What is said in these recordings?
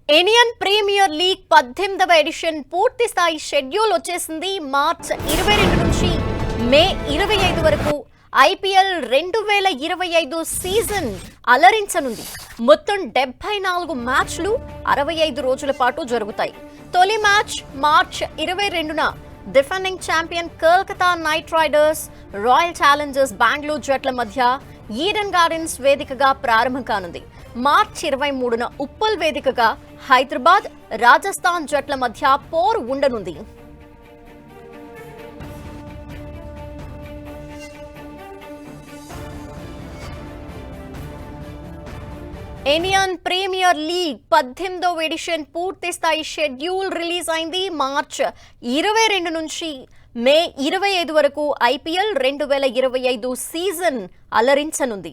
Indian premier league 18వ edition పూర్తి స్థాయి schedule వచ్చేసింది. మార్చ్ 22 నుంచి మే 25 వరకు ఐపీఎల్ 2025 సీజన్ అలరించనుంది. మొత్తం 74 మ్యాచ్లు 65 రోజుల పాటు జరుగుతాయి. తొలి మ్యాచ్ మార్చ్ 22న defending champion Kolkata Knight Riders Royal Challengers Bengaluru జట్ల మధ్య ఈడెన్ గార్డెన్స్ వేదికగా ప్రారంభం కానుంది. మార్చ్ 23న ఉప్పల్ వేదికగా హైదరాబాద్ రాజస్థాన్ జట్ల మధ్య పోరు ఉండనుంది. ఇండియన్ ప్రీమియర్ లీగ్ 18వ ఎడిషన్ పూర్తి స్థాయి షెడ్యూల్ రిలీజ్ అయింది. మార్చ్ 22 నుంచి మే 25 వరకు ఐపీఎల్ 2025 సీజన్ అలరించనుంది.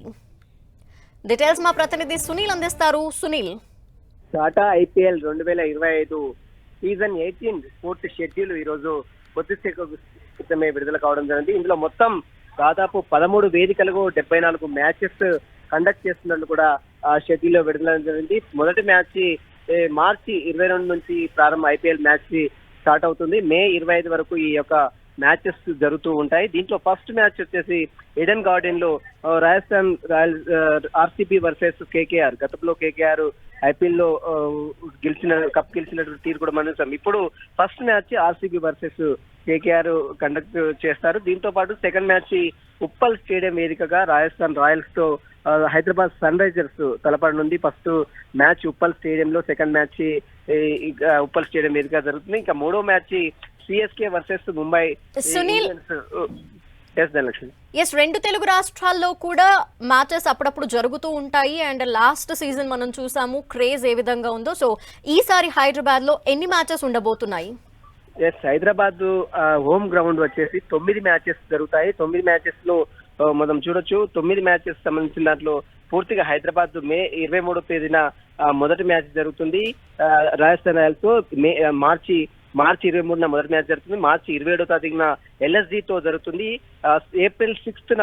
డీటెయిల్స్ మా ప్రతినిధి సునీల్ అందిస్తారు. సునీల్, టాటా ఐపీఎల్ 2025 సీజన్ 18 పూర్తి షెడ్యూల్ ఈ రోజు కొద్దిసేపు క్రితమే విడుదల కావడం జరిగింది. ఇందులో మొత్తం దాదాపు 13 వేదికలకు 74 మ్యాచెస్ కండక్ట్ చేస్తున్నట్లు కూడా షెడ్యూల్ లో విడుదల జరిగింది. మొదటి మ్యాచ్ మార్చి 22 నుంచి ప్రారంభం ఐపీఎల్ మ్యాచ్ స్టార్ట్ అవుతుంది. మే 25 వరకు ఈ యొక్క మ్యాచెస్ జరుగుతూ ఉంటాయి. దీంట్లో ఫస్ట్ మ్యాచ్ వచ్చేసి ఈడెన్ గార్డెన్ లో Rajasthan Royals RCB versus KKR. గతంలో కేకేఆర్ ఐపీఎల్ లో కప్ గెలిచినటువంటి తీరు కూడా మనం చూసాం. ఇప్పుడు first match RCB versus KKR conduct చేస్తారు. దీంతో పాటు సెకండ్ మ్యాచ్ ఉప్పల్ స్టేడియం వేదికగా రాజస్థాన్ రాయల్స్ తో హైదరాబాద్ సన్ రైజర్స్ తలపడనుంది. ఫస్ట్ మ్యాచ్ ఉప్పల్ స్టేడియం లో, సెకండ్ మ్యాచ్ ఉప్పల్ స్టేడియం వేదికగా జరుగుతుంది. ఇంకా మూడో మ్యాచ్ సిఎస్కే వర్సెస్ ముంబై. సునీల్, రెండు తెలుగు రాష్ట్రాల్లో కూడా మ్యాచెస్ అప్పుడప్పుడు జరుగుతూ ఉంటాయి. అండ్ లాస్ట్ సీజన్ మనం చూసాము క్రేజ్ ఏ విధంగా ఉందో. సో ఈసారి హైదరాబాద్ లో ఎన్ని మ్యాచెస్ ఉండబోతున్నాయి? హైదరాబాద్ హోమ్ గ్రౌండ్ వచ్చేసి 9 మ్యాచెస్ జరుగుతాయి. 9 మ్యాచెస్ లో మనం చూడొచ్చు. 9 మ్యాచెస్ సంబంధించిన దాంట్లో పూర్తిగా హైదరాబాద్ మే 23వ తేదీన మొదటి మ్యాచ్ జరుగుతుంది రాజస్థాన్ రాయల్స్ తో. మార్చి 23న మొదటి మ్యాచ్ జరుగుతుంది. మార్చి 27వ తారీఖున ఎల్ఎస్జీ తో జరుగుతుంది. ఏప్రిల్ 6న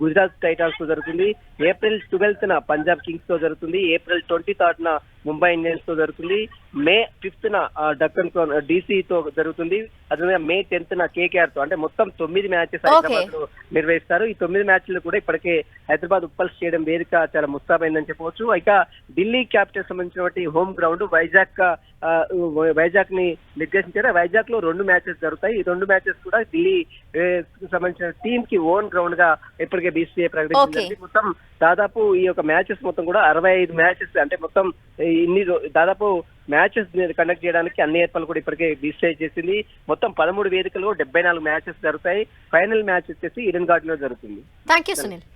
గుజరాత్ టైటాన్స్ తో జరుగుతుంది. ఏప్రిల్ 12న పంజాబ్ కింగ్స్ తో జరుగుతుంది. ఏప్రిల్ 23న ముంబై ఇండియన్స్ తో జరుగుతుంది. మే 5న డక్కన్ డీసీ తో జరుగుతుంది. అదేవిధంగా మే 10న కేకేఆర్ తో. అంటే మొత్తం 9 మ్యాచెస్ హైదరాబాద్ లో నిర్వహిస్తారు. ఈ 9 మ్యాచ్లు కూడా ఇప్పటికే హైదరాబాద్ ఉప్పల్ స్టేడియం వేదిక చాలా ముస్తాబైందని చెప్పవచ్చు. ఇక ఢిల్లీ క్యాపిటల్స్ సంబంధించినటువంటి హోమ్ గ్రౌండ్ వైజాగ్ ని నిర్దేశించారు. వైజాగ్ లో 2 మ్యాచెస్ జరుగుతాయి. ఈ 2 మ్యాచెస్ కూడా ఢిల్లీ సంబంధించిన టీమ్ కి ఓన్ గ్రౌండ్ గా ఇప్పటికే బీసీఏ ప్రకటించింది. మొత్తం దాదాపు ఈ యొక్క మ్యాచెస్ మొత్తం కూడా 65 మ్యాచెస్, అంటే మొత్తం దాదాపు మ్యాచెస్ కండక్ట్ చేయడానికి అన్ని ఏర్పాట్లు కూడా ఇప్పటికే బీసీఐ చేసింది. మొత్తం 13 వేదికలు 74 మ్యాచెస్ జరుగుతాయి. ఫైనల్ మ్యాచ్ వచ్చేసి ఈడెన్ గార్డెన్ లో జరుగుతుంది. థాంక్యూ సునీల్.